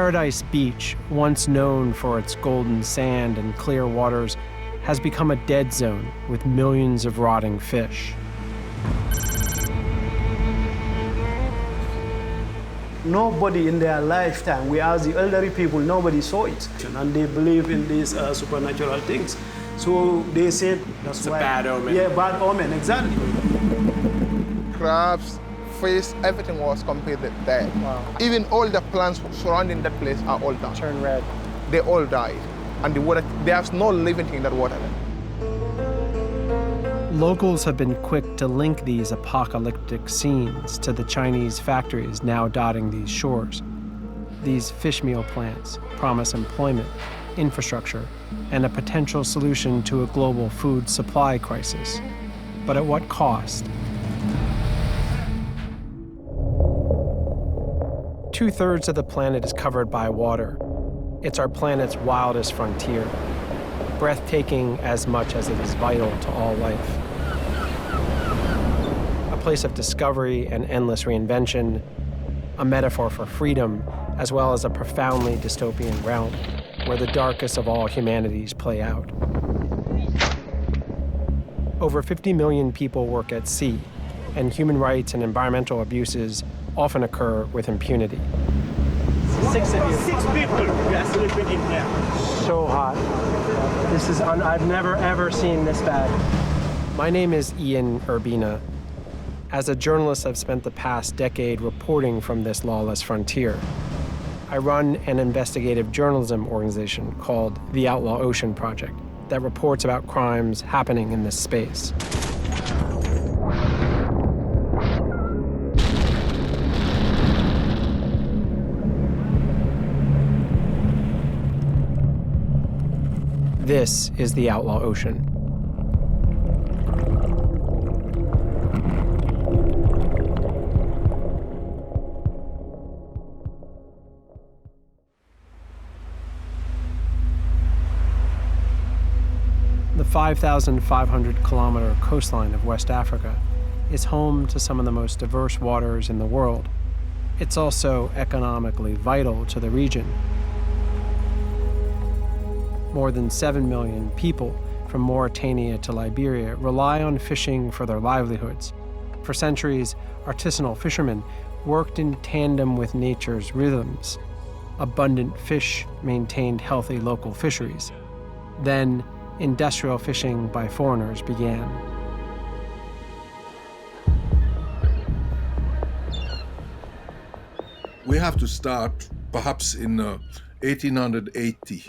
Paradise Beach, once known for its golden sand and clear waters, has become a dead zone with millions of rotting fish. Nobody in their lifetime, we ask the elderly people, nobody saw it. And they believe in these supernatural things. So they said that's why. It's a bad omen. Yeah, bad omen, exactly. Crabs, fish, everything was completely dead. Wow. Even all the plants surrounding that place are all died. Turn red. They all died. And the water, there's no living thing in that water. Locals have been quick to link these apocalyptic scenes to the Chinese factories now dotting these shores. These fish meal plants promise employment, infrastructure, and a potential solution to a global food supply crisis. But at what cost? 2/3 of the planet is covered by water. It's our planet's wildest frontier, breathtaking as much as it is vital to all life. A place of discovery and endless reinvention, a metaphor for freedom, as well as a profoundly dystopian realm where the darkest of all humanities play out. Over 50 million people work at sea, and human rights and environmental abuses often occur with impunity. 6 of you. 6 people we are sleeping in here. So hot. This is I've never ever seen this bad. My name is Ian Urbina. As a journalist, I've spent the past decade reporting from this lawless frontier. I run an investigative journalism organization called the Outlaw Ocean Project that reports about crimes happening in this space. This is the Outlaw Ocean. The 5,500-kilometer coastline of West Africa is home to some of the most diverse waters in the world. It's also economically vital to the region. More than 7 million people from Mauritania to Liberia rely on fishing for their livelihoods. For centuries, artisanal fishermen worked in tandem with nature's rhythms. Abundant fish maintained healthy local fisheries. Then, industrial fishing by foreigners began. We have to start perhaps in 1880,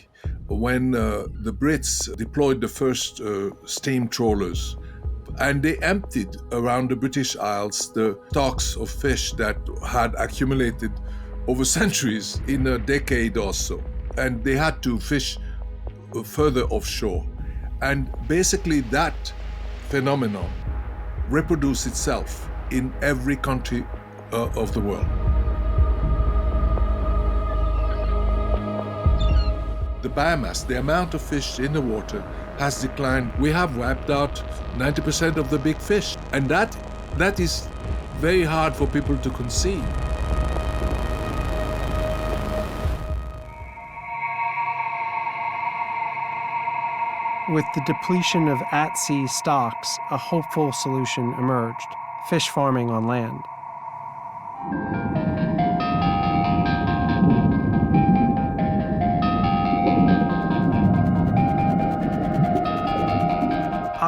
when the Brits deployed the first steam trawlers, and they emptied around the British Isles the stocks of fish that had accumulated over centuries in a decade or so. And they had to fish further offshore. And basically that phenomenon reproduced itself in every country of the world. The biomass, the amount of fish in the water, has declined. We have wiped out 90% of the big fish. And that is very hard for people to conceive. With the depletion of at-sea stocks, a hopeful solution emerged: fish farming on land.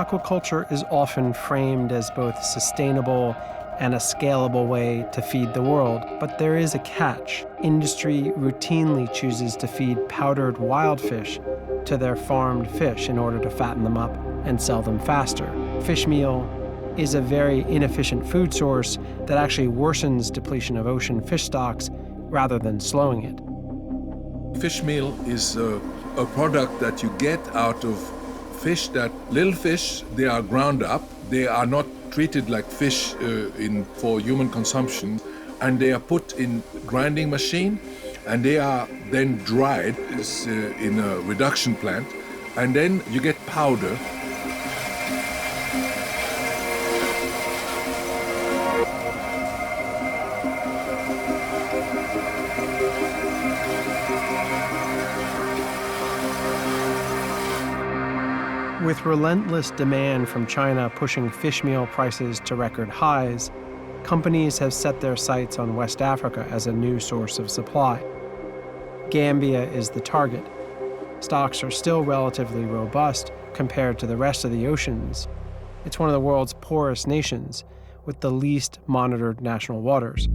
Aquaculture is often framed as both sustainable and a scalable way to feed the world, but there is a catch. Industry routinely chooses to feed powdered wild fish to their farmed fish in order to fatten them up and sell them faster. Fish meal is a very inefficient food source that actually worsens depletion of ocean fish stocks rather than slowing it. Fish meal is a product that you get out of fish little fish, they are ground up. They are not treated like fish for human consumption, and they are put in grinding machine, and they are then dried in a reduction plant, and then you get powder. With relentless demand from China pushing fish meal prices to record highs, companies have set their sights on West Africa as a new source of supply. Gambia is the target. Stocks are still relatively robust compared to the rest of the oceans. It's one of the world's poorest nations, with the least monitored national waters.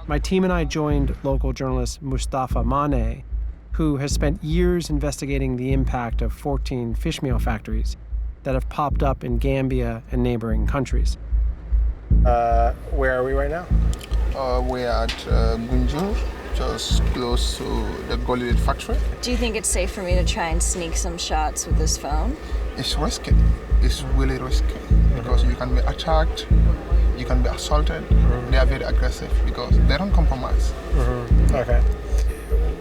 My team and I joined local journalist Mustafa Mane, who has spent years investigating the impact of 14 fish meal factories that have popped up in Gambia and neighboring countries. Where are we right now? We're at Gunjur, just close to the Golden factory. Do you think it's safe for me to try and sneak some shots with this phone? It's risky. It's really risky because you can be attacked, you can be assaulted. They are very aggressive because they don't compromise. Okay.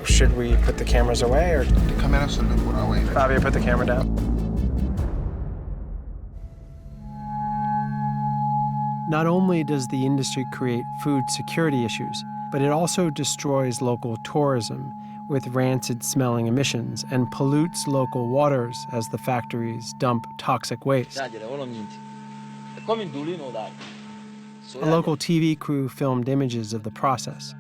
Should we put the cameras away or? The cameras should be put away. Fabio, put the camera down. Not only does the industry create food security issues, but it also destroys local tourism with rancid-smelling emissions and pollutes local waters as the factories dump toxic waste. A local TV crew filmed images of the process.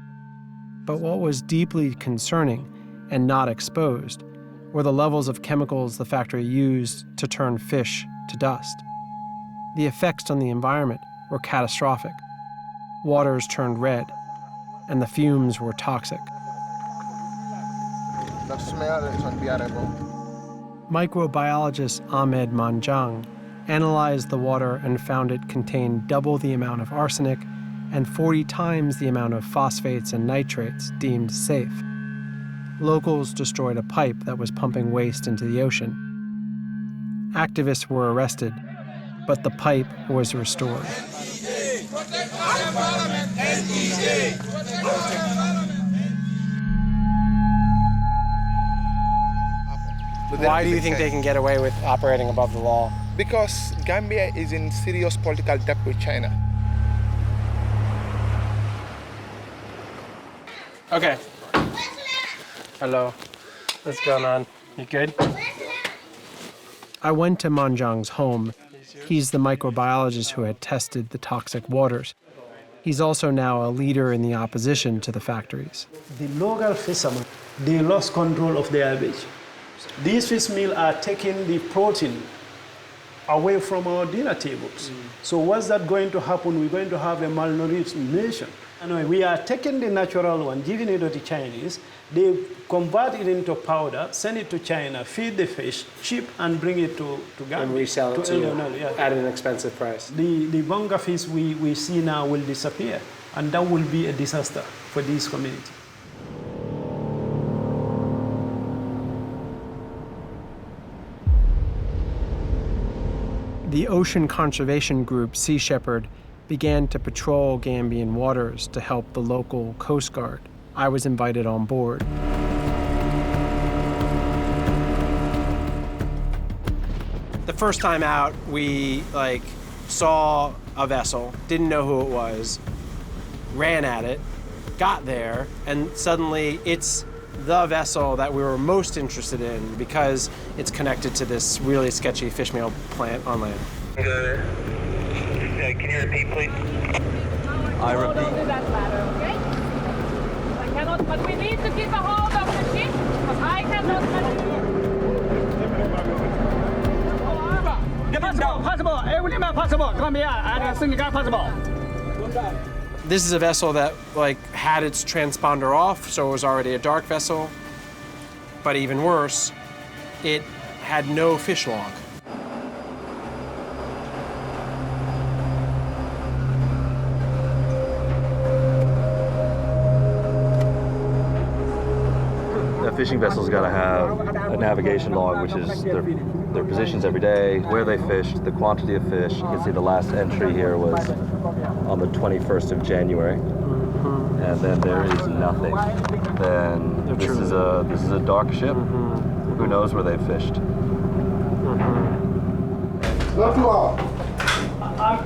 But what was deeply concerning and not exposed were the levels of chemicals the factory used to turn fish to dust. The effects on the environment were catastrophic. Waters turned red, and the fumes were toxic. The smell is unbearable. Microbiologist Ahmed Manjang analyzed the water and found it contained double the amount of arsenic and 40 times the amount of phosphates and nitrates deemed safe. Locals destroyed a pipe that was pumping waste into the ocean. Activists were arrested, but the pipe was restored. Why do you think they can get away with operating above the law? Because Gambia is in serious political debt with China. Okay. Hello. What's going on? You good? I went to Manjang's home. He's the microbiologist who had tested the toxic waters. He's also now a leader in the opposition to the factories. The local fishermen, they lost control of their beach. These fish meal are taking the protein away from our dinner tables. So what's that going to happen? We're going to have a malnourished nation. Anyway, we are taking the natural one, giving it to the Chinese. They convert it into powder, send it to China, feed the fish, ship, and bring it to Gambia. And resell it to yeah. at an expensive price. The bunga fish we see now will disappear, and that will be a disaster for this community. The ocean conservation group Sea Shepherd began to patrol Gambian waters to help the local Coast Guard. I was invited on board. The first time out, we saw a vessel, didn't know who it was, ran at it, got there, and suddenly it's the vessel that we were most interested in because it's connected to this really sketchy fish meal plant on land. Good. Can you repeat, please? I repeat. But we need to keep a hold of the ship, because I cannot Possible. Everything possible. Come here and think possible. This is a vessel that had its transponder off, so it was already a dark vessel. But even worse, it had no fish log. A fishing vessel's got to have a navigation log, which is their positions every day, where they fished, the quantity of fish. You can see the last entry here was on the 21st of January, and then there is nothing. Then this is a dark ship. Who knows where they fished?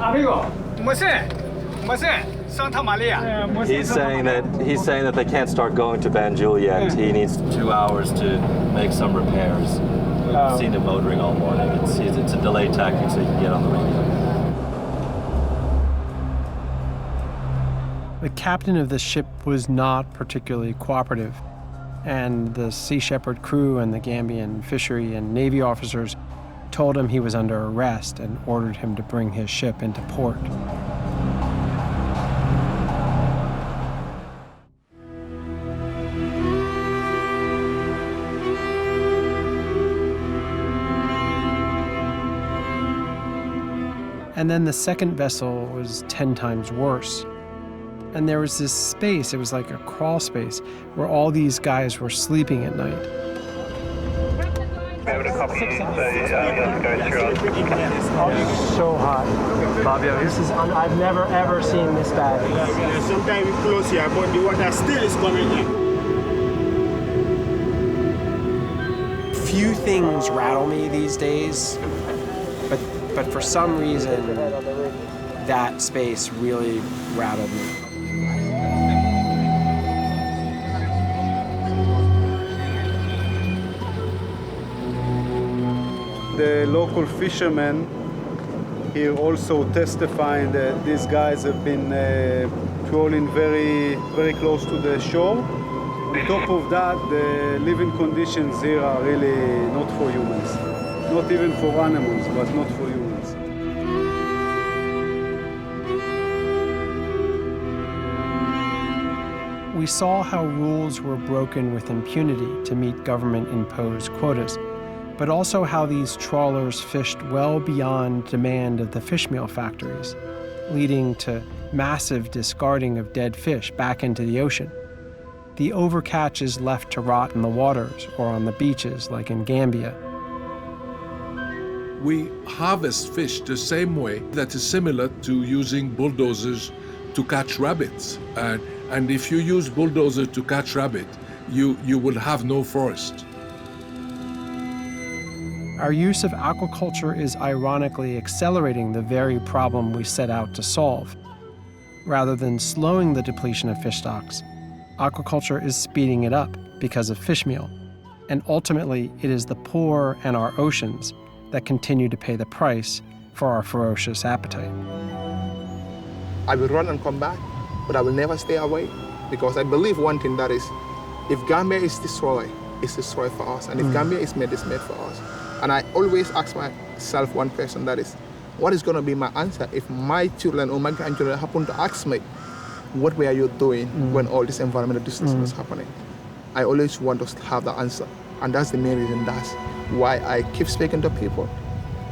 Amigo, what's that? He's saying that they can't start going to Banjul yet. He needs 2 hours to make some repairs. We've seen him motoring all morning. It's a delay tactic so he can get on the radio. The captain of the ship was not particularly cooperative, and the Sea Shepherd crew and the Gambian fishery and navy officers told him he was under arrest and ordered him to bring his ship into port. And then the second vessel was 10 times worse. And there was this space, it was like a crawl space, where all these guys were sleeping at night. So hot. Fabio, I've never ever seen this bad. Sometimes we close here, but the water still is coming in. Few things rattle me these days, but for some reason, that space really rattled me. The local fishermen here also testifying that these guys have been trawling very, very close to the shore. On top of that, the living conditions here are really not for humans. Not even for animals, but not for humans. We saw how rules were broken with impunity to meet government-imposed quotas, but also how these trawlers fished well beyond demand of the fishmeal factories, leading to massive discarding of dead fish back into the ocean. The overcatch is left to rot in the waters or on the beaches, like in Gambia. We harvest fish the same way that is similar to using bulldozers to catch rabbits. And if you use bulldozers to catch rabbit, you will have no forest. Our use of aquaculture is ironically accelerating the very problem we set out to solve. Rather than slowing the depletion of fish stocks, aquaculture is speeding it up because of fish meal. And ultimately, it is the poor and our oceans that continue to pay the price for our ferocious appetite. I will run and come back, but I will never stay away, because I believe one thing, that is, if Gambia is destroyed, it's destroyed for us. And if Gambia is made, it's made for us. And I always ask myself one question, that is, what is going to be my answer if my children or my grandchildren happen to ask me, what were you doing when all this environmental destruction was happening? I always want to have the answer. And that's the main reason, that's why I keep speaking to people.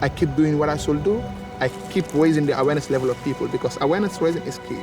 I keep doing what I should do. I keep raising the awareness level of people, because awareness raising is key.